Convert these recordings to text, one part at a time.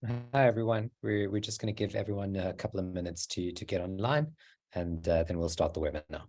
Hi, everyone. We're just going to give everyone a couple of minutes to get online, and then we'll start the webinar.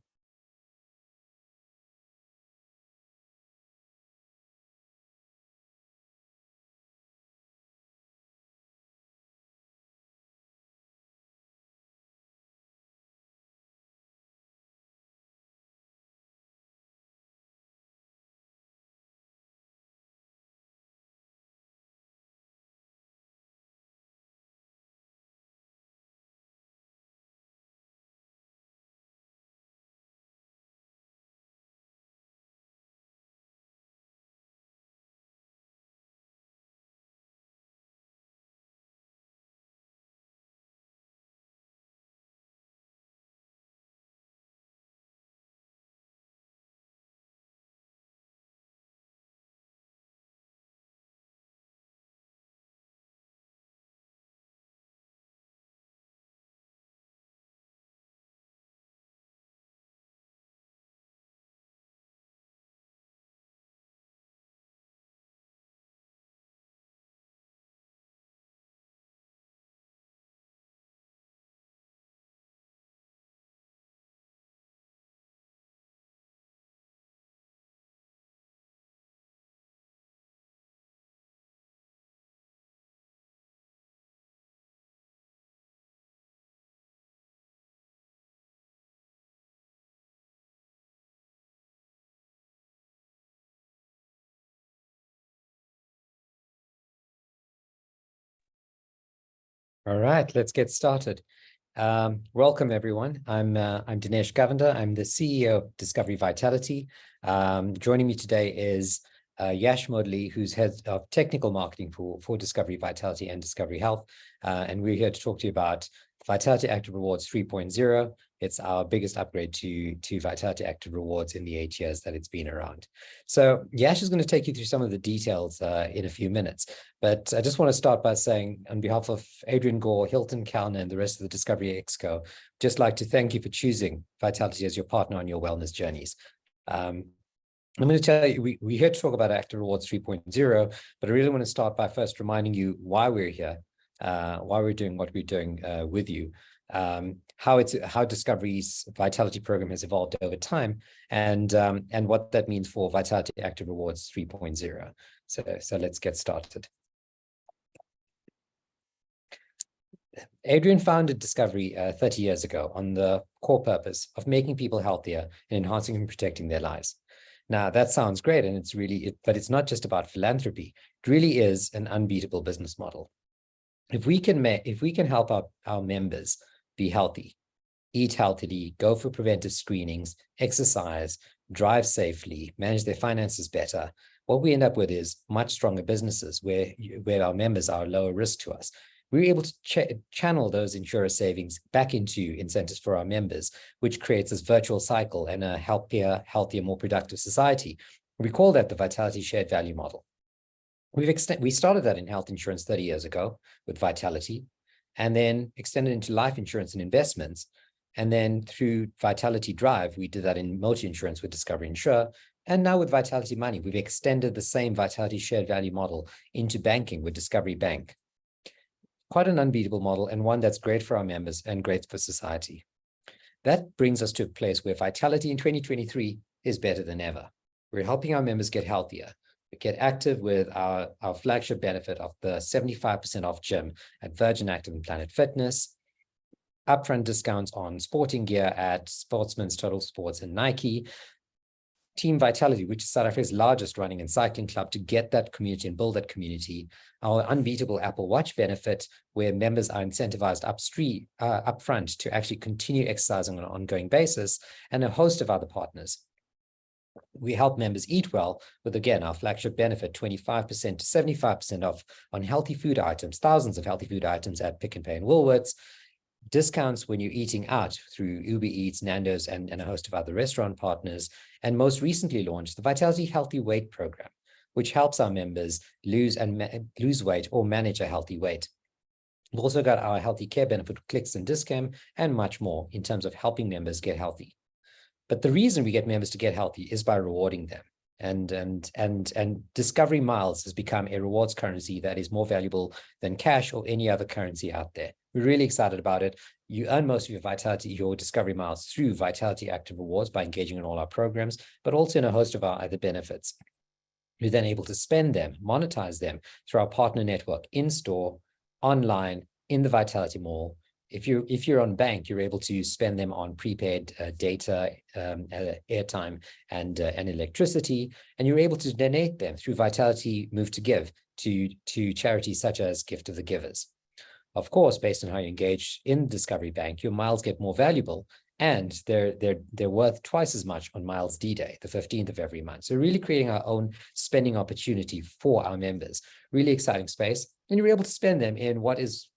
All right, let's get started. Welcome, everyone. I'm Dinesh Govender. I'm the CEO of Discovery Vitality. Joining me today is Yash Modley, who's head of technical marketing for Discovery Vitality and Discovery Health. And we're here to talk to you about Vitality Active Rewards 3.0. It's our biggest upgrade to Vitality Active Rewards in the 8 years that it's been around. So Yash is going to take you through some of the details in a few minutes. But I just want to start by saying, on behalf of Adrian Gore, Hilton Kalner, and the rest of the Discovery Exco, just like to thank you for choosing Vitality as your partner on your wellness journeys. I'm going to tell you, we're here to talk about Active Rewards 3.0, but I really want to start by first reminding you why we're here, why we're doing what we're doing with you, how Discovery's Vitality program has evolved over time, and what that means for Vitality Active Rewards 3.0. So let's get started. Adrian founded Discovery 30 years ago on the core purpose of making people healthier and enhancing and protecting their lives. Now, that sounds great, and it's really, but it's not just about philanthropy. It really is an unbeatable business model. If we can help our members be healthy, eat healthily, go for preventive screenings, exercise, drive safely, manage their finances better, what we end up with is much stronger businesses where our members are lower risk to us. We're able to channel those insurer savings back into incentives for our members, which creates this virtual cycle and a healthier, more productive society. We call that the Vitality Shared Value Model. We started that in health insurance 30 years ago with Vitality, and then extended into life insurance and investments. And then through Vitality Drive, we did that in multi-insurance with Discovery Insure. And now with Vitality Money, we've extended the same Vitality Shared Value Model into banking with Discovery Bank. Quite an unbeatable model, and one that's great for our members and great for society. That brings us to a place where Vitality in 2023 is better than ever. We're helping our members get healthier. We get active with our flagship benefit of the 75% off gym at Virgin Active and Planet Fitness, upfront discounts on sporting gear at Sportsman's Total Sports and Nike, Team Vitality, which is South Africa's largest running and cycling club, to get that community and build that community, our unbeatable Apple Watch benefit, where members are incentivized upfront to actually continue exercising on an ongoing basis, and a host of other partners. We help members eat well with, again, our flagship benefit, 25% to 75% off on healthy food items, thousands of healthy food items at Pick n Pay and Woolworths, discounts when you're eating out through Uber Eats, Nando's, and a host of other restaurant partners, and most recently launched the Vitality Healthy Weight Program, which helps our members lose weight or manage a healthy weight. We've also got our healthy care benefit, Clicks and Discam, and much more in terms of helping members get healthy. But the reason we get members to get healthy is by rewarding them. And Discovery Miles has become a rewards currency that is more valuable than cash or any other currency out there. We're really excited about it. You earn most of your Discovery Miles through Vitality Active Rewards by engaging in all our programs, but also in a host of our other benefits. You're then able to spend them, monetize them through our partner network, in-store, online, in the Vitality Mall. If you're on bank, you're able to spend them on prepaid data, airtime, and electricity, and you're able to donate them through Vitality Move to Give to charities such as Gift of the Givers. Of course, based on how you engage in Discovery Bank, your miles get more valuable, and they're worth twice as much on Miles D-Day, the 15th of every month. So really creating our own spending opportunity for our members. Really exciting space, and you're able to spend them in what is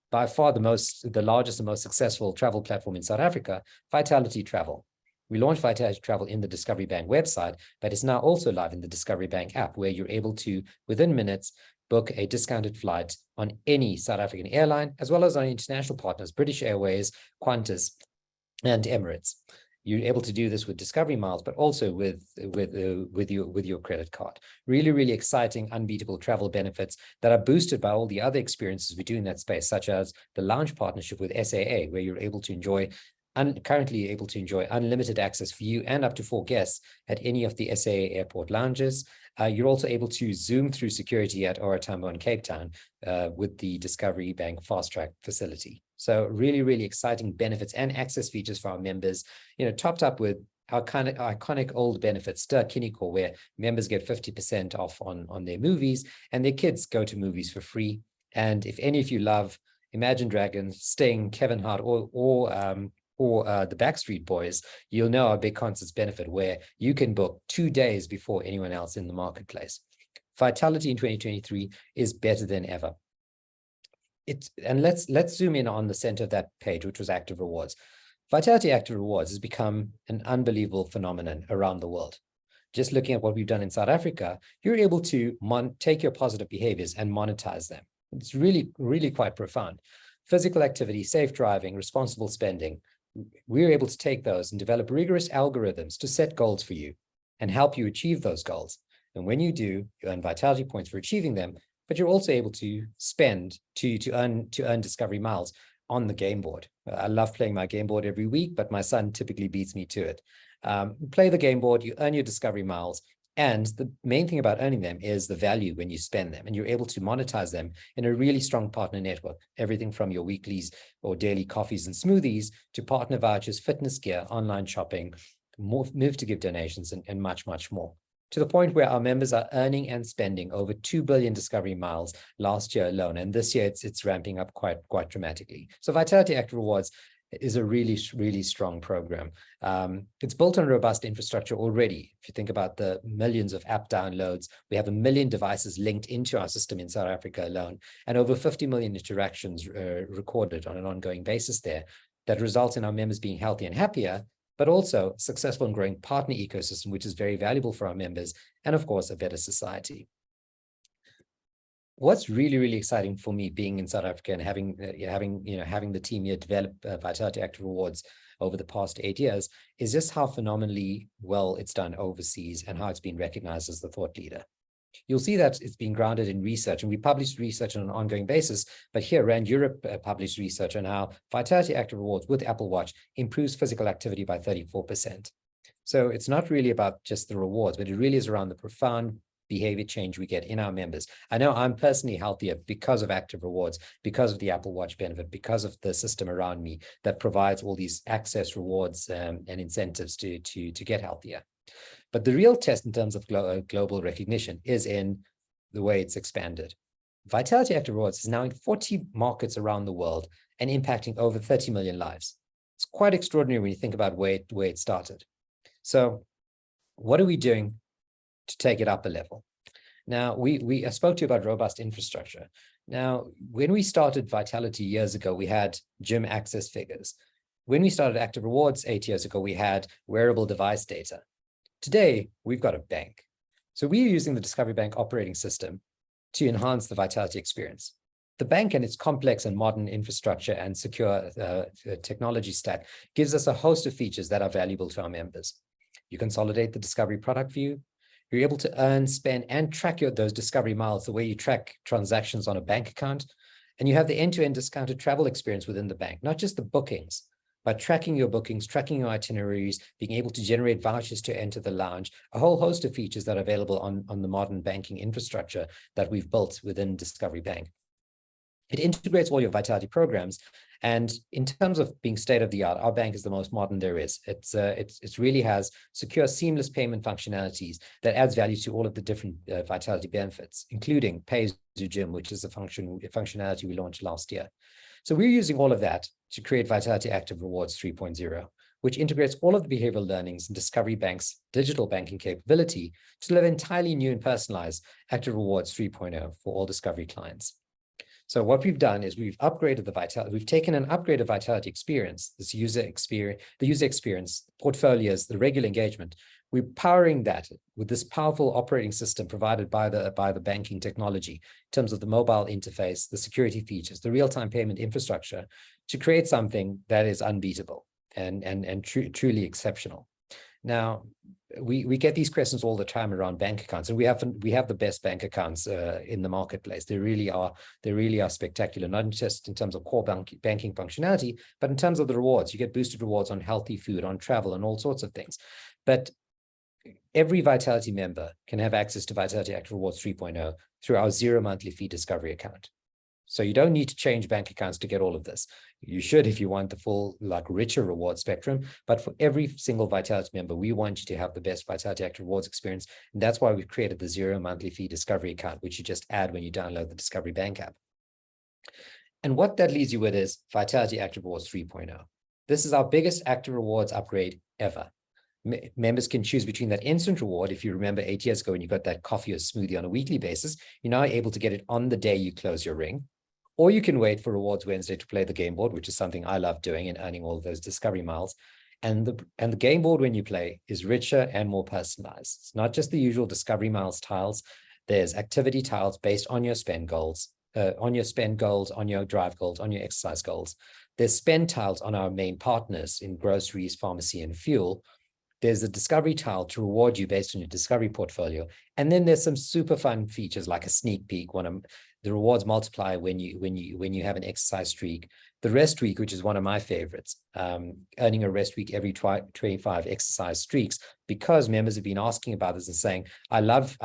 by far the largest and most successful travel platform in South Africa, Vitality Travel. We launched Vitality Travel in the Discovery Bank website, but it's now also live in the Discovery Bank app, where you're able to, within minutes, book a discounted flight on any South African airline, as well as on international partners, British Airways, Qantas, and Emirates. You're able to do this with Discovery Miles, but also with your credit card. Really, really exciting, unbeatable travel benefits that are boosted by all the other experiences we do in that space, such as the lounge partnership with SAA, where you're able to enjoy currently able to enjoy unlimited access for you and up to 4 guests at any of the SAA airport lounges. You're also able to zoom through security at OR Tambo in Cape Town with the Discovery Bank Fast Track facility. So really, really exciting benefits and access features for our members, topped up with our kind of iconic old benefits, Stir Kinekor, where members get 50% off on their movies, and their kids go to movies for free. And if any of you love Imagine Dragons, Sting, Kevin Hart, or the Backstreet Boys, you'll know our big concerts benefit, where you can book 2 days before anyone else in the marketplace. Vitality in 2023 is better than ever. And let's zoom in on the center of that page, which was Active Rewards. Vitality Active Rewards has become an unbelievable phenomenon around the world. Just looking at what we've done in South Africa, you're able to take your positive behaviors and monetize them. It's really, really quite profound. Physical activity, safe driving, responsible spending. We're able to take those and develop rigorous algorithms to set goals for you and help you achieve those goals. And when you do, you earn Vitality points for achieving them, but you're also able to spend to earn Discovery Miles on the game board. I love playing my game board every week, but my son typically beats me to it. Play the game board, you earn your Discovery Miles, and the main thing about earning them is the value when you spend them, and you're able to monetize them in a really strong partner network. Everything from your weeklies or daily coffees and smoothies to partner vouchers, fitness gear, online shopping, move to give donations, and much, much more. To the point where our members are earning and spending over 2 billion Discovery Miles last year alone, and this year it's ramping up quite dramatically. So Vitality Active Rewards is a really, really strong program. It's built on robust infrastructure already. If you think about the millions of app downloads, we have 1 million devices linked into our system in South Africa alone, and over 50 million interactions recorded on an ongoing basis there, that result in our members being healthy and happier, but also successful and growing partner ecosystem, which is very valuable for our members, and of course, a better society. What's really, really exciting for me being in South Africa and having the team here develop Vitality Active Rewards over the past 8 years is just how phenomenally well it's done overseas and how it's been recognized as the thought leader. You'll see that it's been grounded in research, and we publish research on an ongoing basis, but here Rand Europe published research on how Vitality Active Rewards with Apple Watch improves physical activity by 34%. So it's not really about just the rewards, but it really is around the profound behavior change we get in our members. I know I'm personally healthier because of Active Rewards, because of the Apple Watch benefit, because of the system around me that provides all these access, rewards, and incentives to get healthier. But the real test in terms of global recognition is in the way it's expanded. Vitality Active Rewards is now in 40 markets around the world and impacting over 30 million lives. It's quite extraordinary when you think about where it started. So what are we doing to take it up a level? Now, I spoke to you about robust infrastructure. Now, when we started Vitality years ago, we had gym access figures. When we started Active Rewards 8 years ago, we had wearable device data. Today, we've got a bank. So we are using the Discovery Bank operating system to enhance the Vitality experience. The bank and its complex and modern infrastructure and secure technology stack gives us a host of features that are valuable to our members. You consolidate the Discovery product view. You're able to earn, spend, and track those discovery miles the way you track transactions on a bank account. And you have the end-to-end discounted travel experience within the bank, not just the bookings, but tracking your bookings, tracking your itineraries, being able to generate vouchers to enter the lounge, a whole host of features that are available on the modern banking infrastructure that we've built within Discovery Bank. It integrates all your Vitality programs. And in terms of being state of the art, our bank is the most modern there is. It really has secure, seamless payment functionalities that adds value to all of the different Vitality benefits, including Pay as you Gym, which is a functionality we launched last year. So we're using all of that to create Vitality Active Rewards 3.0, which integrates all of the behavioral learnings in Discovery Bank's digital banking capability to deliver entirely new and personalized Active Rewards 3.0 for all Discovery clients. So what we've done is we've upgraded the Vitality, we've taken an upgraded Vitality experience, the user experience, portfolios, the regular engagement. We're powering that with this powerful operating system provided by the banking technology in terms of the mobile interface, the security features, the real-time payment infrastructure to create something that is unbeatable and truly exceptional. Now, we get these questions all the time around bank accounts, and we have the best bank accounts in the marketplace. They really are spectacular, not just in terms of core banking functionality, but in terms of the rewards. You get boosted rewards on healthy food, on travel, and all sorts of things. But every Vitality member can have access to Vitality Active Rewards 3.0 through our 0 monthly fee Discovery account. So you don't need to change bank accounts to get all of this. You should if you want the full, richer reward spectrum. But for every single Vitality member, we want you to have the best Vitality Active Rewards experience. And that's why we've created the 0 monthly fee Discovery account, which you just add when you download the Discovery Bank app. And what that leaves you with is Vitality Active Rewards 3.0. This is our biggest Active Rewards upgrade ever. Members can choose between that instant reward. If you remember 8 years ago when you got that coffee or smoothie on a weekly basis, you're now able to get it on the day you close your ring. Or you can wait for Rewards Wednesday to play the game board, which is something I love doing and earning all of those Discovery miles. And the game board when you play is richer and more personalized. It's not just the usual Discovery miles tiles. There's activity tiles based on your spend goals, on your drive goals, on your exercise goals. There's spend tiles on our main partners in groceries, pharmacy, and fuel. There's a Discovery tile to reward you based on your Discovery portfolio. And then there's some super fun features like a sneak peek, the rewards multiply when you have an exercise streak, the rest week, which is one of my favorites, earning a rest week every 25 exercise streaks, because members have been asking about this and saying, I love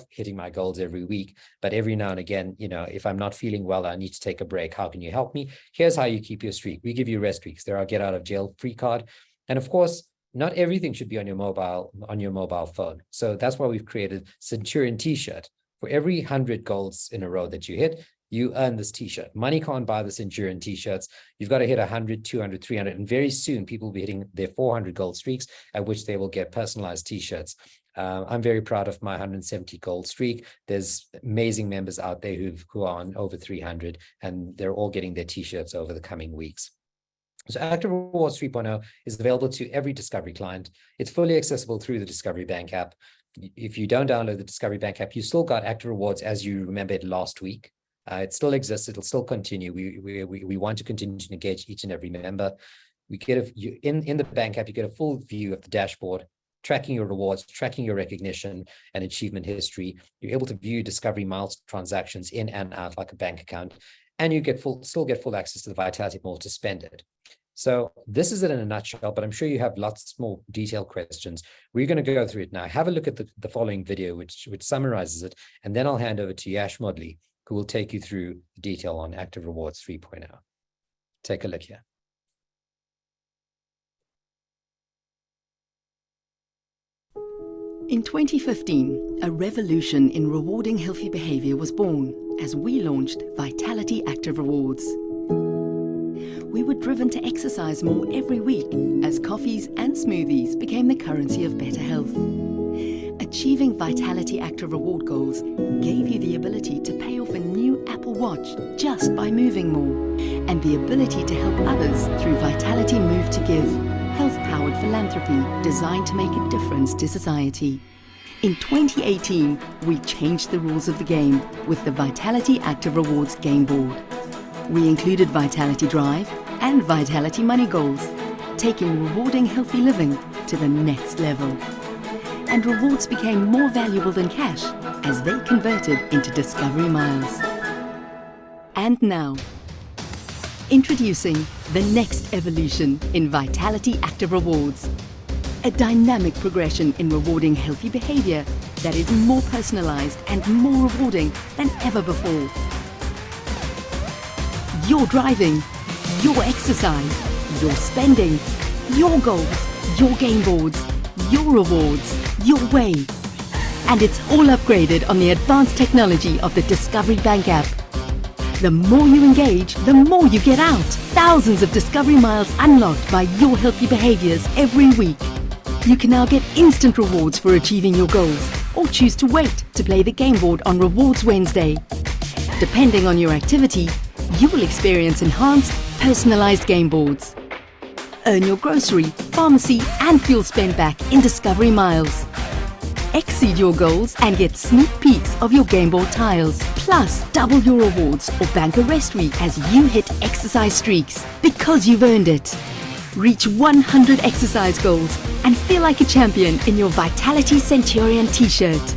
hitting my goals every week, but every now and again, if I'm not feeling well, I need to take a break. How can you help me? Here's how you keep your streak. We give you rest weeks. There are get out of jail free card. And of course, not everything should be on your mobile phone. So that's why we've created Centurion t-shirt. For every 100 goals in a row that you hit, you earn this t-shirt. Money can't buy the Centurion t-shirts. You've got to hit 100, 200, 300, and very soon people will be hitting their 400 gold streaks, at which they will get personalized t-shirts. I'm very proud of my 170 gold streak. There's amazing members out there who are on over 300, and they're all getting their t-shirts over the coming weeks. So Active Rewards 3.0 is available to every Discovery client. It's fully accessible through the Discovery Bank app. If you don't download the Discovery Bank app, you still got Active Rewards as you remember it last week. It still exists. It'll still continue. We want to continue to engage each and every member. We get in the bank app, you get a full view of the dashboard, tracking your rewards, tracking your recognition and achievement history. You're able to view Discovery miles transactions in and out like a bank account, and you still get full access to the Vitality Mall to spend it. So this is it in a nutshell, but I'm sure you have lots more detailed questions. We're going to go through it now. Have a look at the following video, which summarizes it, and then I'll hand over to Yash Modley, who will take you through the detail on Active Rewards 3.0. Take a look here. In 2015, a revolution in rewarding healthy behavior was born as we launched Vitality Active Rewards. We were driven to exercise more every week as coffees and smoothies became the currency of better health. Achieving Vitality Active Reward goals gave you the ability to pay off a new Apple Watch just by moving more, and the ability to help others through Vitality Move to Give, health-powered philanthropy designed to make a difference to society. In 2018, we changed the rules of the game with the Vitality Active Rewards game board. We included Vitality Drive and Vitality Money goals, taking rewarding healthy living to the next level. and rewards became more valuable than cash as they converted into Discovery Miles. And now, introducing the next evolution in Vitality Active Rewards. A dynamic progression in rewarding healthy behavior that is more personalized and more rewarding than ever before. Your driving, your exercise, your spending, your goals, your game boards, your rewards, your way. And it's all upgraded on the advanced technology of the Discovery Bank app. The more you engage, the more you get out. Thousands of Discovery Miles unlocked by your healthy behaviors every week. You can now get instant rewards for achieving your goals, or choose to wait to play the game board on Rewards Wednesday. Depending on your activity, you will experience enhanced, personalized game boards. Earn your grocery, pharmacy and fuel spend back in Discovery Miles. Exceed your goals and get sneak peeks of your game board tiles. Plus, double your rewards or bank a rest week as you hit exercise streaks because you've earned it. Reach 100 exercise goals and feel like a champion in your Vitality Centurion t-shirt.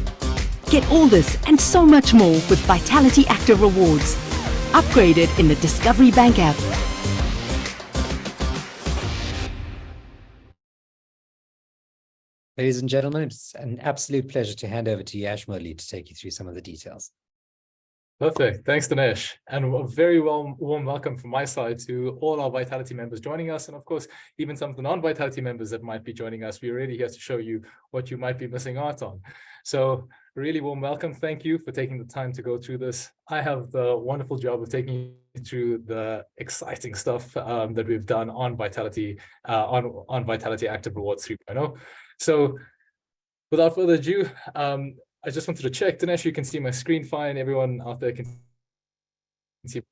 Get all this and so much more with Vitality Active Rewards. Upgraded in the Discovery Bank app. Ladies and gentlemen, it's an absolute pleasure to hand over to Yash Murli to take you through some of the details. Perfect. Thanks, Dinesh. And a very warm welcome from my side to all our Vitality members joining us. And of course, even some of the non-Vitality members that might be joining us. We're really here to show you what you might be missing out on. So really warm welcome. Thank you for taking the time to go through this. I have the wonderful job of taking you through the exciting stuff that we've done on Vitality, on Vitality Active Rewards 3.0. So without further ado, I just wanted to check, Dinesh, you can see my screen fine. Everyone out there can see.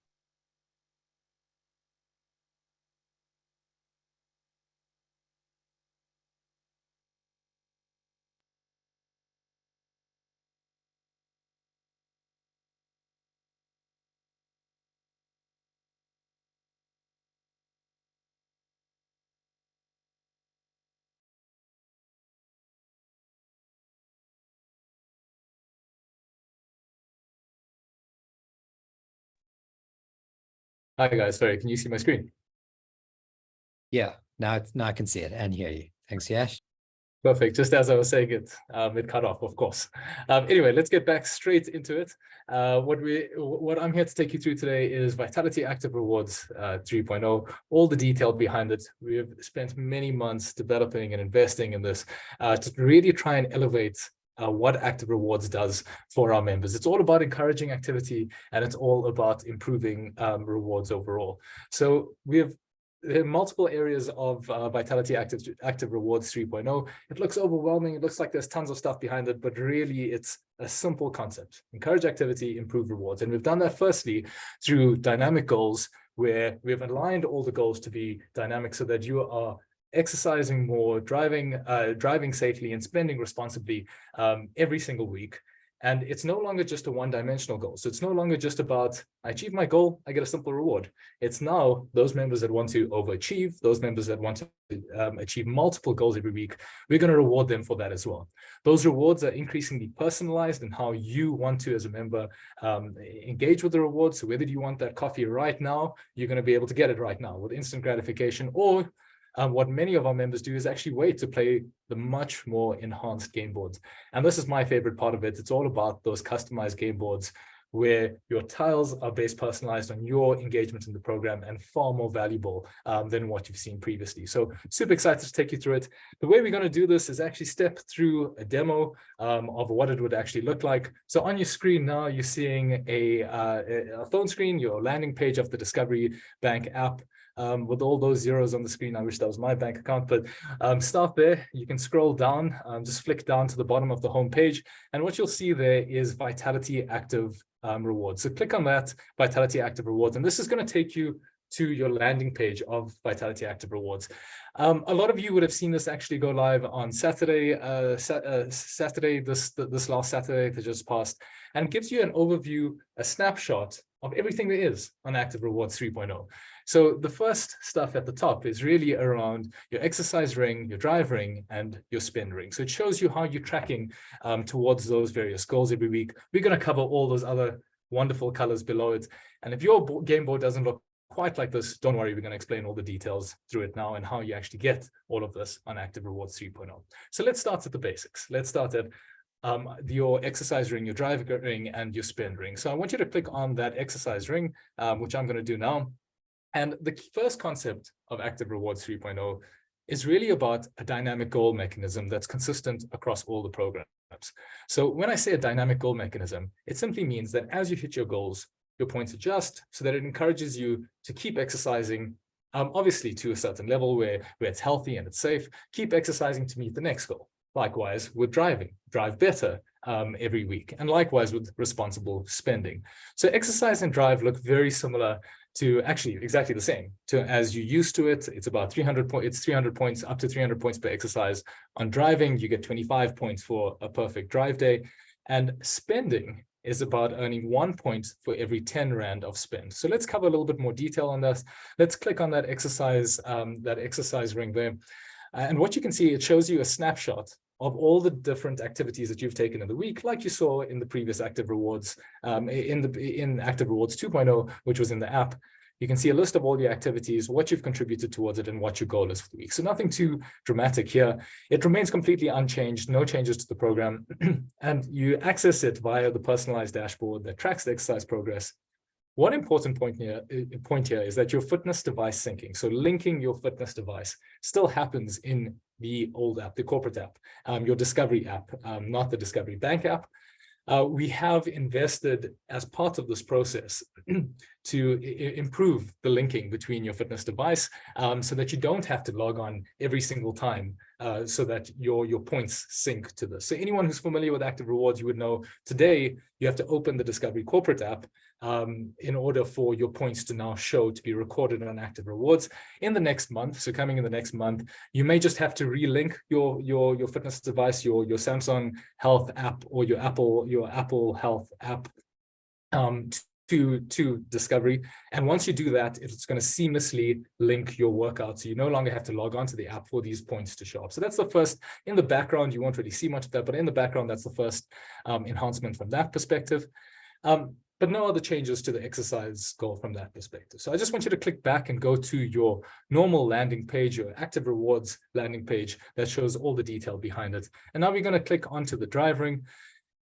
Hi guys, sorry, can you see my screen? Yeah, now I can see it and hear you. Thanks, Yash. Perfect. Just as I was saying it, it cut off, of course. Anyway, let's get back straight into it. What I'm here to take you through today is Vitality Active Rewards 3.0, all the detail behind it. We've spent many months developing and investing in this to really try and elevate what Active Rewards does for our members. It's all about encouraging activity and it's all about improving rewards overall. So there are multiple areas of Vitality Active Rewards 3.0. It looks overwhelming. It looks like there's tons of stuff behind it, but really it's a simple concept. Encourage activity, improve rewards. And we've done that firstly through dynamic goals, where we've aligned all the goals to be dynamic so that you are exercising more, driving safely and spending responsibly every single week. And it's no longer just a one-dimensional goal. So it's no longer just about, I achieve my goal, I get a simple reward. It's now those members that want to overachieve, those members that want to achieve multiple goals every week, we're going to reward them for that as well. Those rewards are increasingly personalized in how you want to, as a member, engage with the rewards. So whether you want that coffee right now, you're going to be able to get it right now with instant gratification, or what many of our members do is actually wait to play the much more enhanced game boards. And this is my favorite part of it. It's all about those customized game boards where your tiles are based personalized on your engagement in the program and far more valuable than what you've seen previously. So super excited to take you through it. The way we're going to do this is actually step through a demo of what it would actually look like. So on your screen now, you're seeing a phone screen, your landing page of the Discovery Bank app. With all those zeros on the screen, I wish that was my bank account, but start there. You can scroll down, just flick down to the bottom of the home page, and what you'll see there is Vitality Active Rewards. So click on that, Vitality Active Rewards, and this is going to take you to your landing page of Vitality Active Rewards. A lot of you would have seen this actually go live on Saturday, this last Saturday that just passed, and it gives you an overview, a snapshot of everything there is on Active Rewards 3.0. So the first stuff at the top is really around your exercise ring, your drive ring, and your spend ring. So it shows you how you're tracking towards those various goals every week. We're going to cover all those other wonderful colors below it. And if your game board doesn't look quite like this, don't worry, we're going to explain all the details through it now and how you actually get all of this on Active Rewards 3.0. So let's start at the basics. Let's start at your exercise ring, your drive ring, and your spend ring. So I want you to click on that exercise ring, which I'm going to do now. And the first concept of Active Rewards 3.0 is really about a dynamic goal mechanism that's consistent across all the programs. So when I say a dynamic goal mechanism, it simply means that as you hit your goals, your points adjust so that it encourages you to keep exercising, obviously to a certain level where it's healthy and it's safe, keep exercising to meet the next goal. Likewise with driving, drive better every week, and likewise with responsible spending. So exercise and drive look very similar to, actually exactly the same to as you used to it. It's about 300 points. It's 300 points, up to 300 points per exercise. On driving, you get 25 points for a perfect drive day, and spending is about earning 1 point for every 10 Rand of spend. So let's cover a little bit more detail on this. Let's click on that exercise ring there. And what you can see, it shows you a snapshot of all the different activities that you've taken in the week, like you saw in the previous Active Rewards, in Active Rewards 2.0, which was in the app. You can see a list of all your activities, what you've contributed towards it, and what your goal is for the week. So nothing too dramatic here. It remains completely unchanged, no changes to the program, and you access it via the personalized dashboard that tracks the exercise progress. One important point here is that your fitness device syncing, so linking your fitness device, still happens in the old app, the corporate app, your Discovery app, not the Discovery Bank app. We have invested as part of this process to improve the linking between your fitness device so that you don't have to log on every single time so that your points sync to this. So anyone who's familiar with Active Rewards, you would know today you have to open the Discovery corporate app in order for your points to now show to be recorded on Active Rewards. In the next month, so coming in the next month, you may just have to relink your fitness device, your Samsung Health app or your Apple Health app to Discovery. And once you do that, it's going to seamlessly link your workout. So you no longer have to log on to the app for these points to show up. So that's the first. In the background, you won't really see much of that, but in the background, that's the first enhancement from that perspective. But no other changes to the exercise goal from that perspective. So I just want you to click back and go to your normal landing page, your Active Rewards landing page that shows all the detail behind it. And now we're going to click onto the drive ring.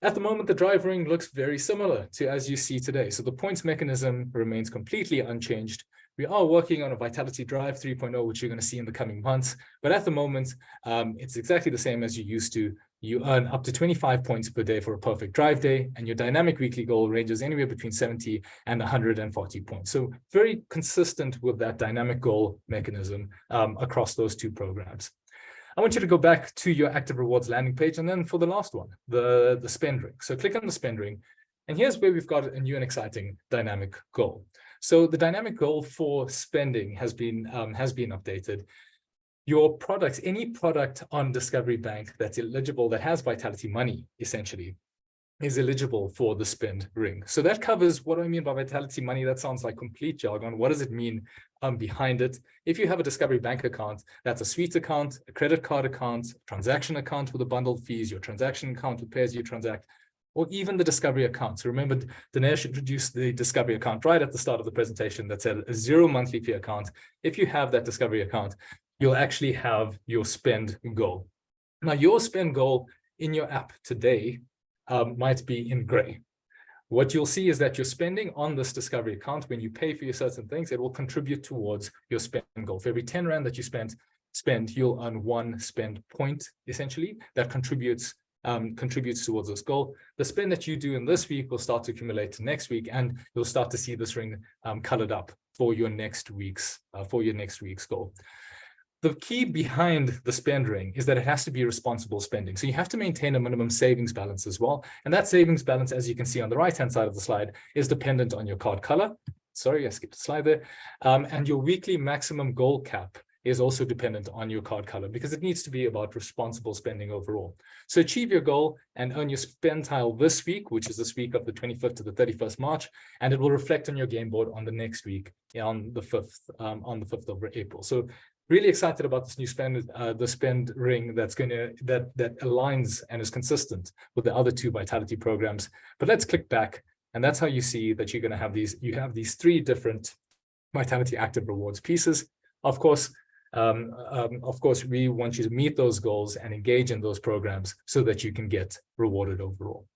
At the moment, the drive ring looks very similar to as you see today. So the points mechanism remains completely unchanged. We are working on a Vitality Drive 3.0, which you're going to see in the coming months. But at the moment, it's exactly the same as you used to. You earn up to 25 points per day for a perfect drive day, and your dynamic weekly goal ranges anywhere between 70 and 140 points. So very consistent with that dynamic goal mechanism across those two programs. I want you to go back to your Active Rewards landing page, and then for the last one, the spend ring. So click on the spend ring, and here's where we've got a new and exciting dynamic goal. So the dynamic goal for spending has been updated. Your products, any product on Discovery Bank that's eligible, that has Vitality money, essentially, is eligible for the spend ring. So that covers, what do I mean by Vitality money? That sounds like complete jargon. What does it mean behind it? If you have a Discovery Bank account, that's a suite account, a credit card account, a transaction account with the bundled fees, your transaction account with pay as you transact, or even the Discovery account. So remember, Dinesh introduced the Discovery account right at the start of the presentation that said a 0 monthly fee account. If you have that Discovery account, you'll actually have your spend goal. Now, your spend goal in your app today might be in gray. What you'll see is that you're spending on this Discovery account. When you pay for your certain things, it will contribute towards your spend goal. For every 10 Rand that you spend, you'll earn 1 spend point, essentially, that contributes towards this goal. The spend that you do in this week will start to accumulate to next week, and you'll start to see this ring colored up for your next week's goal. The key behind the spend ring is that it has to be responsible spending. So you have to maintain a minimum savings balance as well. And that savings balance, as you can see on the right-hand side of the slide, is dependent on your card color. Sorry, I skipped a slide there. And your weekly maximum goal cap is also dependent on your card color because it needs to be about responsible spending overall. So achieve your goal and earn your spend tile this week, which is this week of the 25th to the 31st March, and it will reflect on your game board on the next week, on the 5th of April. So really excited about this new the spend ring that aligns and is consistent with the other two vitality programs. But let's click back, and that's how you see that you're going to have these three different Vitality Active Rewards pieces. Of course, we want you to meet those goals and engage in those programs so that you can get rewarded overall.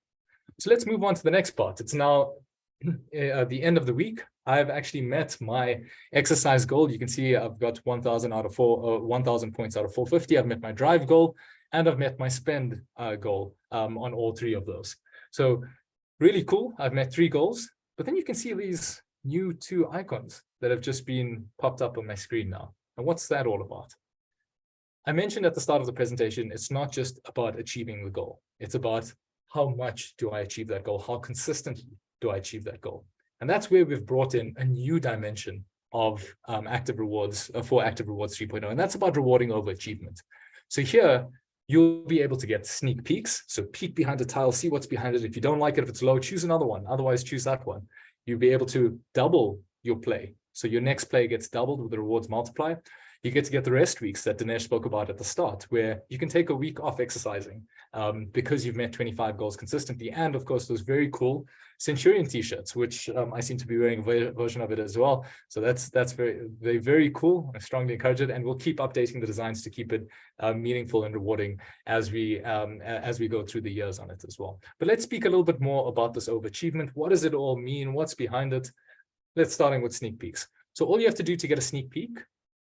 So let's move on to the next part. It's now the end of the week. I've actually met my exercise goal. You can see I've got 1,000 points out of 450. I've met my drive goal, and I've met my spend goal on all three of those. So really cool. I've met 3 goals, but then you can see these new 2 icons that have just been popped up on my screen now. And what's that all about? I mentioned at the start of the presentation, it's not just about achieving the goal. It's about how much do I achieve that goal? How consistently do I achieve that goal? And that's where we've brought in a new dimension of active rewards for Active Rewards 3.0, and that's about rewarding overachievement. So here, you'll be able to get sneak peeks. So peek behind a tile, see what's behind it. If you don't like it, if it's low, choose another one. Otherwise, choose that one. You'll be able to double your play. So your next play gets doubled with the rewards multiplier. You get to get the rest weeks that Dinesh spoke about at the start, where you can take a week off exercising because you've met 25 goals consistently. And of course, those very cool Centurion t-shirts, which I seem to be wearing a version of it as well. So that's very cool. I strongly encourage it, and we'll keep updating the designs to keep it meaningful and rewarding as we go through the years on it as well. But let's speak a little bit more about this overachievement. What does it all mean? What's behind it? Let's starting with sneak peeks. So all you have to do to get a sneak peek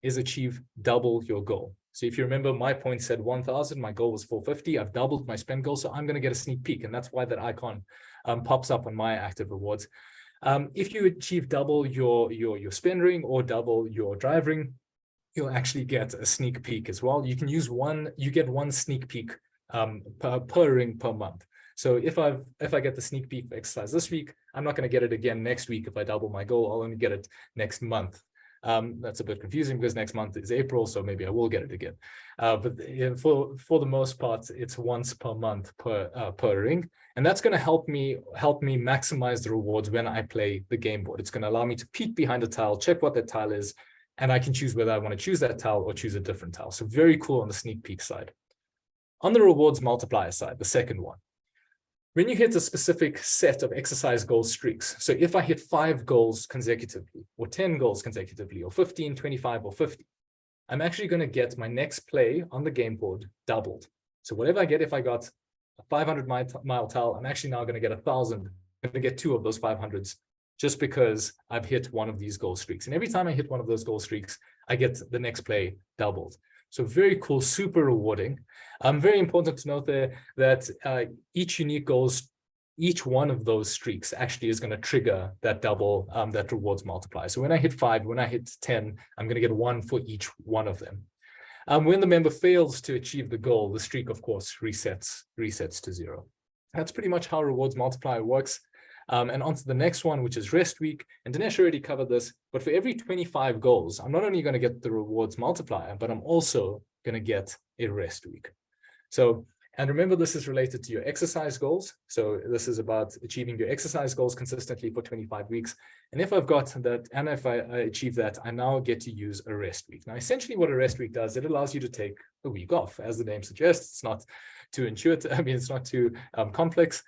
is achieve double your goal. So if you remember, my point said 1,000, my goal was 450. I've doubled my spend goal, so I'm going to get a sneak peek, and that's why that icon pops up on my active rewards. If you achieve double your spend ring or double your drive ring, you'll actually get a sneak peek as well. You can use you get one sneak peek per ring per month. So if I get the sneak peek for exercise this week, I'm not going to get it again next week. If I double my goal, I'll only get it next month. That's a bit confusing because next month is April, so maybe I will get it again. But for the most part, it's once per month per ring, and that's going to help me maximize the rewards when I play the game board. It's going to allow me to peek behind a tile, check what that tile is, and I can choose whether I want to choose that tile or choose a different tile. So very cool on the sneak peek side. On the rewards multiplier side, the second one. When you hit a specific set of exercise goal streaks, so if I hit 5 goals consecutively, or 10 goals consecutively, or 15, 25, or 50, I'm actually going to get my next play on the game board doubled. So whatever I get, if I got a 500-mile tile, I'm actually now going to get 1,000. I'm going to get 2 of those 500s just because I've hit one of these goal streaks. And every time I hit one of those goal streaks, I get the next play doubled. So very cool, super rewarding. Very important to note there that each unique goals, each one of those streaks actually is going to trigger that double, that rewards multiplier. So when I hit 5, when I hit 10, I'm going to get 1 for each one of them. When the member fails to achieve the goal, the streak, of course, resets to 0. That's pretty much how rewards multiplier works. And on to the next one, which is rest week. And Dinesh already covered this, but for every 25 goals, I'm not only going to get the rewards multiplier, but I'm also going to get a rest week. So, and remember, this is related to your exercise goals. So this is about achieving your exercise goals consistently for 25 weeks. And if I've got that, and if I achieve that, I now get to use a rest week. Now, essentially what a rest week does, it allows you to take a week off. As the name suggests, it's not too intuitive. I mean, it's not too complex.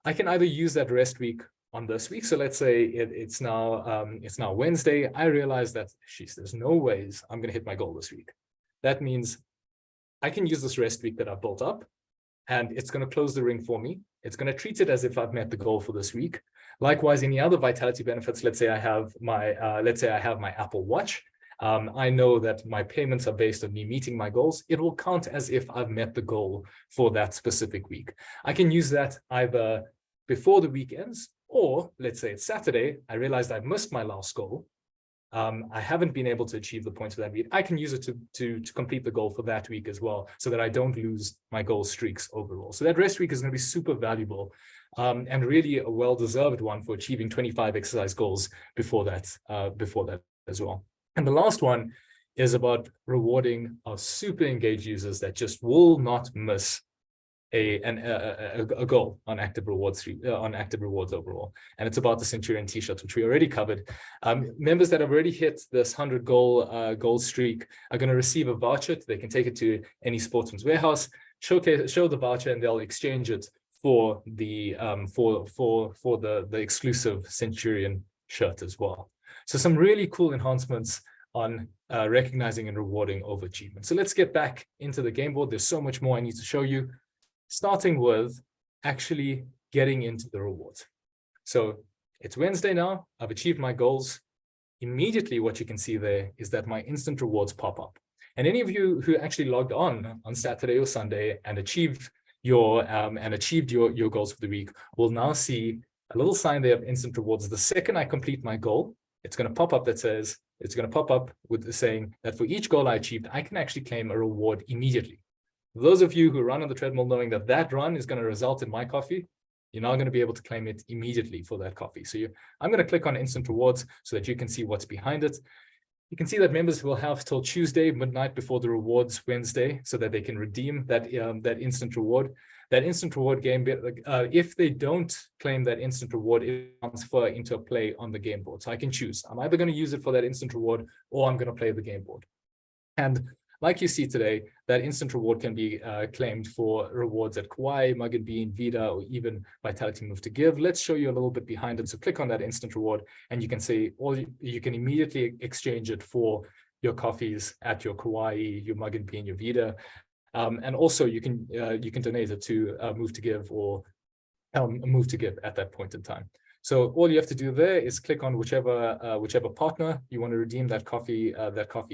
I can either use that rest week on this week. So let's say it's now Wednesday. I realize that, geez, there's no ways I'm going to hit my goal this week. That means I can use this rest week that I've built up, and it's going to close the ring for me. It's going to treat it as if I've met the goal for this week. Likewise, any other vitality benefits, let's say I have my Apple Watch. I know that my payments are based on me meeting my goals. It will count as if I've met the goal for that specific week. I can use that either before the week ends, or let's say it's Saturday, I realized I've missed my last goal. I haven't been able to achieve the points for that week. I can use it to complete the goal for that week as well, so that I don't lose my goal streaks overall. So that rest week is going to be super valuable and really a well-deserved one for achieving 25 exercise goals before that as well. And the last one is about rewarding our super engaged users that just will not miss a goal on active rewards overall. And it's about the Centurion t-shirts, which we already covered. Members that have already hit this 100 goal streak are going to receive a voucher. They can take it to any Sportsman's Warehouse, show the voucher, and they'll exchange it for the exclusive Centurion shirt as well. So some really cool enhancements on recognizing and rewarding overachievement. So let's get back into the game board. There's so much more I need to show you, starting with actually getting into the rewards. So it's Wednesday now. I've achieved my goals. Immediately, what you can see there is that my instant rewards pop up. And any of you who actually logged on Saturday or Sunday and achieved your goals for the week will now see a little sign there of instant rewards. The second I complete my goal, it's going to pop up with saying that for each goal I achieved, I can actually claim a reward immediately. Those of you who run on the treadmill knowing that that run is going to result in my coffee, you're now going to be able to claim it immediately for that coffee. So I'm going to click on instant rewards so that you can see what's behind it. You can see that members will have till Tuesday midnight before the rewards Wednesday so that they can redeem that instant reward. That instant reward game, if they don't claim that instant reward, it transfer into a play on the game board. So I can choose. I'm either going to use it for that instant reward or I'm going to play the game board. And like you see today, that instant reward can be claimed for rewards at Kauai, Mug and Bean, Vida, or even Vitality Move to Give. Let's show you a little bit behind it. So click on that instant reward and you can see, or you can immediately exchange it for your coffees at your Kauai, your Mug and Bean, your Vida. And also you can donate it to Move to Give or Move to Give at that point in time. So all you have to do there is click on whichever partner you want to redeem that coffee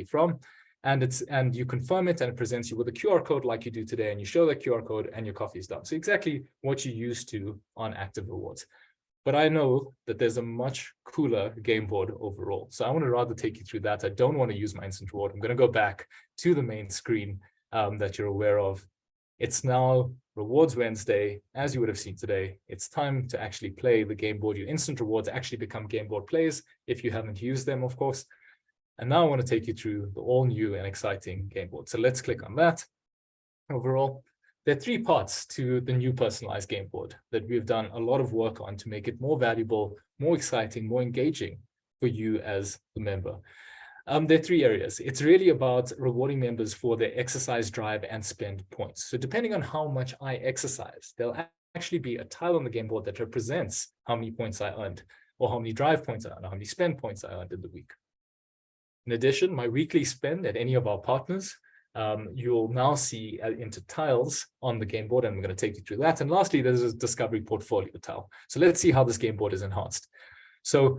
from. And you confirm it and it presents you with a QR code like you do today, and you show that QR code and your coffee is done. So exactly what you used to on active rewards. But I know that there's a much cooler game board overall. So I want to rather take you through that. I don't want to use my instant reward. I'm going to go back to the main screen that you're aware of. It's now Rewards Wednesday, as you would have seen today. It's time to actually play the game board. Your instant rewards actually become game board plays if you haven't used them, of course. And now I want to take you through the all new and exciting game board. So let's click on that. Overall, there are 3 parts to the new personalized game board that we've done a lot of work on to make it more valuable, more exciting, more engaging for you as the member. There are 3 areas. It's really about rewarding members for their exercise, drive, and spend points. So depending on how much I exercise, there'll actually be a tile on the game board that represents how many points I earned, or how many drive points I earned, or how many spend points I earned in the week. In addition, my weekly spend at any of our partners, you'll now see into tiles on the game board, and I'm going to take you through that. And lastly, there's a discovery portfolio tile. So let's see how this game board is enhanced. So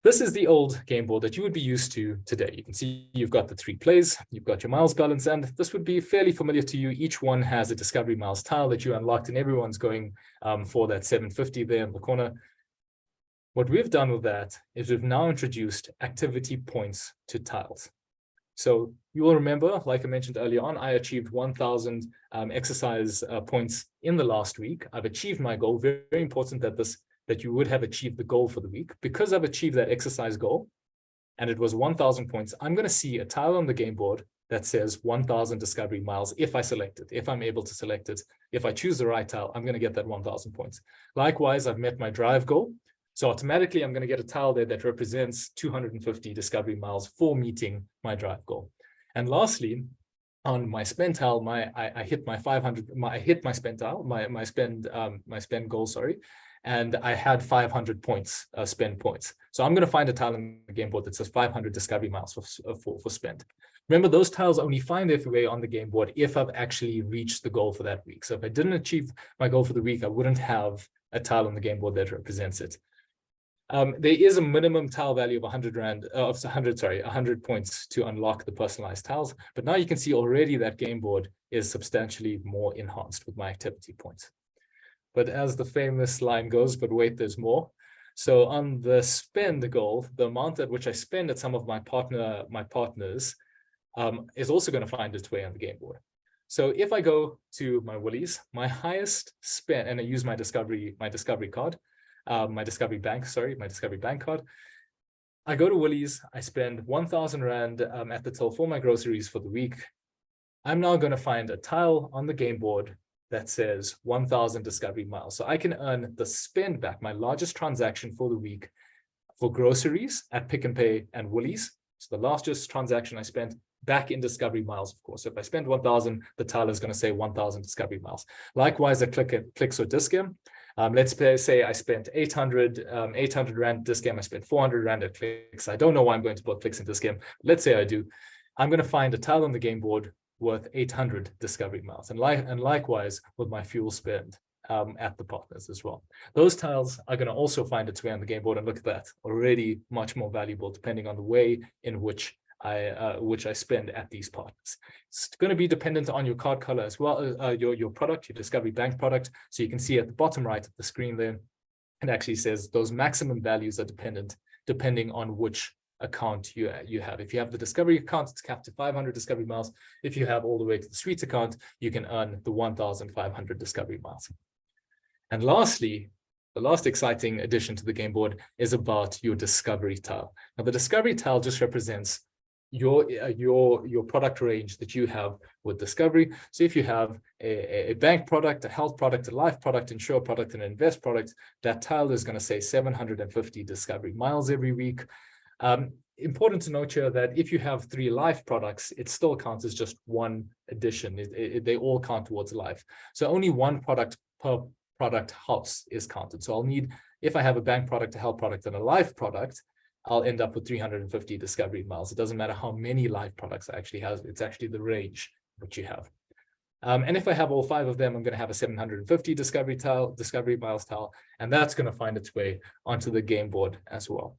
this is the old game board that you would be used to today. You can see you've got the 3 plays, you've got your miles balance, and this would be fairly familiar to you. Each one has a discovery miles tile that you unlocked, and everyone's going for that 750 there in the corner. What we've done with that is we've now introduced activity points to tiles. So you will remember, like I mentioned earlier on, I achieved 1,000 exercise points in the last week. I've achieved my goal. Very, very important that you would have achieved the goal for the week. Because I've achieved that exercise goal, and it was 1,000 points, I'm going to see a tile on the game board that says 1,000 discovery miles if I select it, if I'm able to select it. If I choose the right tile, I'm going to get that 1,000 points. Likewise, I've met my drive goal. So automatically, I'm going to get a tile there that represents 250 discovery miles for meeting my drive goal. And lastly, on my spend tile, I hit my 500. I hit my spend tile, my spend goal. Sorry, and I had 500 points, spend points. So I'm going to find a tile in the game board that says 500 discovery miles for spend. Remember, those tiles only find their way on the game board if I've actually reached the goal for that week. So if I didn't achieve my goal for the week, I wouldn't have a tile on the game board that represents it. There is a minimum tile value of 100 points to unlock the personalized tiles. But now you can see already that game board is substantially more enhanced with my activity points. But as the famous line goes, but wait, there's more. So on the spend goal, the amount at which I spend at some of my partners is also going to find its way on the game board. So if I go to my Woolies, my highest spend, and I use my discovery card, my discovery bank card, I go to Woolies, I spend 1,000 Rand at the till for my groceries for the week. I'm now going to find a tile on the game board that says 1,000 discovery miles. So I can earn the spend back, my largest transaction for the week, for groceries at Pick and Pay and Woolies. So the largest transaction I spent back in discovery miles, of course. So if I spend 1,000, the tile is going to say 1,000 discovery miles. Likewise, a clicks or Discam. Let's say I spent 800 Rand Discam. I spent 400 Rand at clicks. I don't know why I'm going to both clicks and Discam. Let's say I do. I'm going to find a tile on the game board worth 800 discovery miles, and likewise with my fuel spend at the partners as well. Those tiles are going to also find its way on the game board, and look at that, already much more valuable depending on the way in which I spend at these partners. It's going to be dependent on your card color as well, your product, your Discovery Bank product. So you can see at the bottom right of the screen there, it actually says those maximum values are depending on which account you have. If you have the Discovery account, it's capped to 500 Discovery miles. If you have all the way to the Suites account, you can earn the 1,500 Discovery miles. And lastly, the last exciting addition to the game board is about your Discovery tile. Now, the Discovery tile just represents your product range that you have with Discovery. So if you have a bank product, a health product, a life product, insure product, and an invest product, that tile is going to say 750 Discovery miles every week. Important to note here that if you have 3 life products, it still counts as just one addition. They all count towards life. So only one product per product house is counted. So I'll need, if I have a bank product, a health product, and a life product, I'll end up with 350 Discovery miles. It doesn't matter how many life products I actually have. It's actually the range that you have. And if I have all 5 of them, I'm going to have a 750 Discovery miles tile, and that's going to find its way onto the game board as well.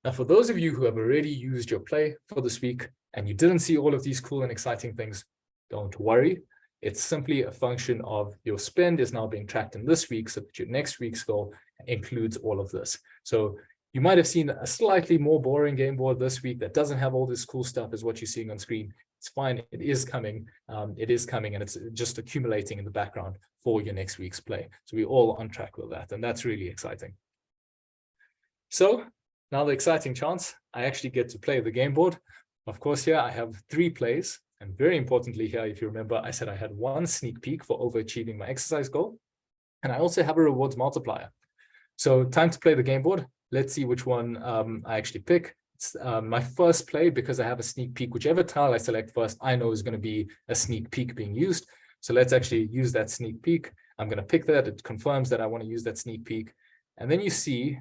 Now, for those of you who have already used your play for this week and you didn't see all of these cool and exciting things, don't worry. It's simply a function of your spend is now being tracked in this week so that your next week's goal includes all of this. So you might have seen a slightly more boring game board this week that doesn't have all this cool stuff as what you're seeing on screen. It's fine. It is coming. And it's just accumulating in the background for your next week's play. So we're all on track with that. And that's really exciting. So now the exciting chance, I actually get to play the game board. Of course, here I have 3 plays. And very importantly here, if you remember, I said I had 1 sneak peek for overachieving my exercise goal. And I also have a rewards multiplier. So time to play the game board. Let's see which one I actually pick. It's my first play, because I have a sneak peek. Whichever tile I select first, I know is going to be a sneak peek being used. So let's actually use that sneak peek. I'm going to pick that. It confirms that I want to use that sneak peek. And then you see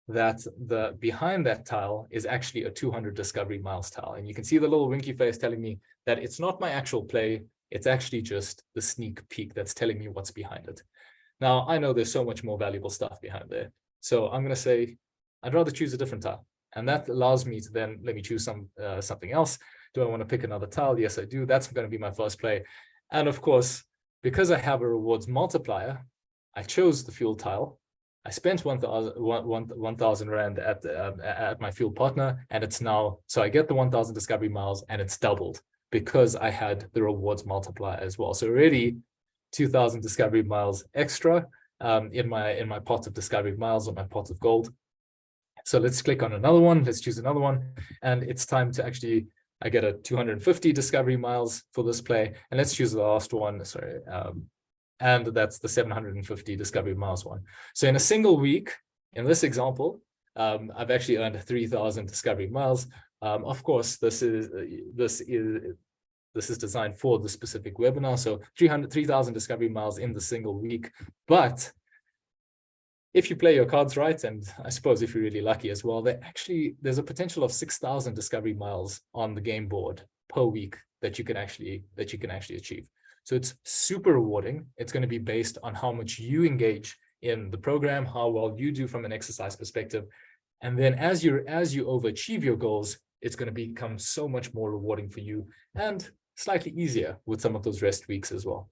that the behind that tile is actually a 200 Discovery miles tile. And you can see the little winky face telling me that it's not my actual play. It's actually just the sneak peek that's telling me what's behind it. Now, I know there's so much more valuable stuff behind there. So I'm going to say, I'd rather choose a different tile. And that allows me to then, let me choose something else. Do I want to pick another tile? Yes, I do. That's going to be my first play. And of course, because I have a rewards multiplier, I chose the fuel tile. I spent 1,000 Rand at my fuel partner, and it's now, so I get the 1,000 Discovery miles, and it's doubled because I had the rewards multiplier as well. So already 2,000 Discovery miles extra in my pot of Discovery miles or my pot of gold. So let's click on another one. Let's choose another one, and it's time to actually, I get a 250 Discovery miles for this play, and let's choose the last one. Sorry. And that's the 750 Discovery miles one. So in a single week, in this example, I've actually earned 3,000 Discovery miles. Of course, this is designed for the specific webinar. So 3,000 Discovery miles in the single week. But if you play your cards right, and I suppose if you're really lucky as well, there's a potential of 6,000 Discovery miles on the game board per week that you can actually achieve. So it's super rewarding. It's going to be based on how much you engage in the program, how well you do from an exercise perspective. And then as you overachieve your goals, it's going to become so much more rewarding for you and slightly easier with some of those rest weeks as well.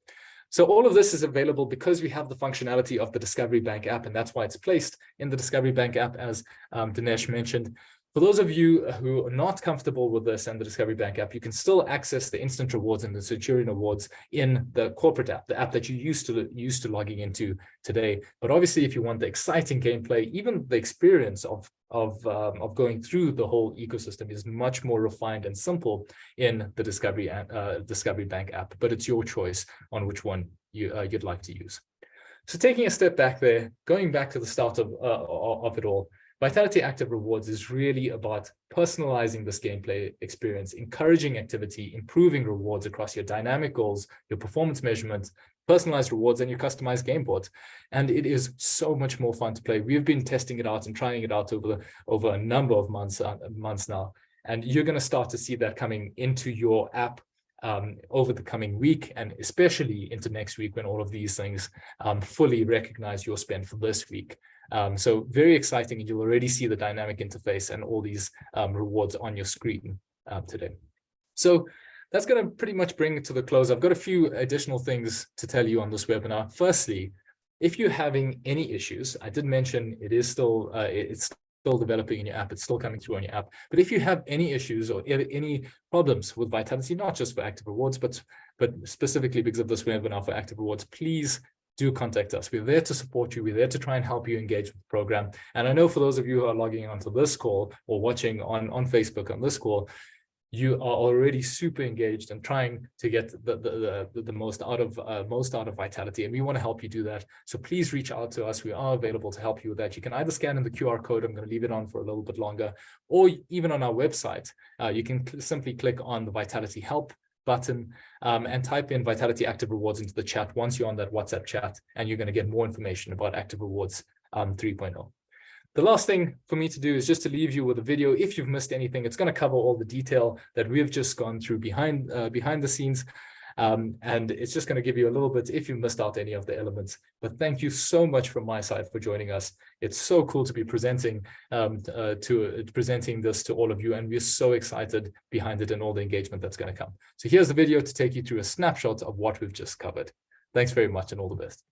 So all of this is available because we have the functionality of the Discovery Bank app, and that's why it's placed in the Discovery Bank app, as Dinesh mentioned. For those of you who are not comfortable with this and the Discovery Bank app, you can still access the instant rewards and the Centurion rewards in the corporate app, the app that you used to logging into today. But obviously, if you want the exciting gameplay, even the experience of going through the whole ecosystem is much more refined and simple in the Discovery Bank app. But it's your choice on which one you'd like to use. So taking a step back there, going back to the start of it all, Vitality Active Rewards is really about personalizing this gameplay experience, encouraging activity, improving rewards across your dynamic goals, your performance measurement, personalized rewards, and your customized game boards. And it is so much more fun to play. We've been testing it out and trying it out over a number of months now. And you're going to start to see that coming into your app over the coming week, and especially into next week when all of these things fully recognize your spend for this week. So very exciting, and you'll already see the dynamic interface and all these rewards on your screen today. So that's going to pretty much bring it to the close. I've got a few additional things to tell you on this webinar. Firstly, if you're having any issues, I did mention it is still it's still developing in your app, it's still coming through on your app. But if you have any issues or any problems with Vitality, not just for Active Rewards, but specifically because of this webinar for Active Rewards, please do contact us. We're there to support you. We're there to try and help you engage with the program. And I know for those of you who are logging onto this call or watching on Facebook on this call, you are already super engaged and trying to get the most out of Vitality, and we want to help you do that. So please reach out to us. We are available to help you with that. You can either scan in the QR code, I'm going to leave it on for a little bit longer, or even on our website, you can simply click on the Vitality Help button and type in Vitality Active Rewards into the chat once you're on that WhatsApp chat, and you're going to get more information about Active Rewards 3.0. The last thing for me to do is just to leave you with a video. If you've missed anything, it's going to cover all the detail that we've just gone through behind the scenes. And it's just going to give you a little bit if you missed out any of the elements. But thank you so much from my side for joining us. It's so cool to be presenting this to all of you, and we're so excited behind it and all the engagement that's going to come. So here's the video to take you through a snapshot of what we've just covered. Thanks very much and all the best.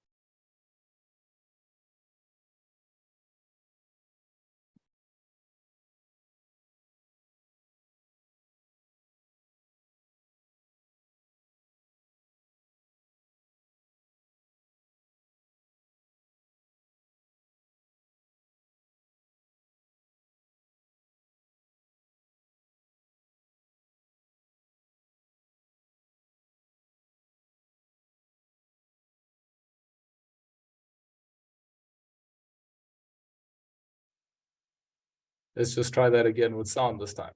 Let's just try that again with sound this time.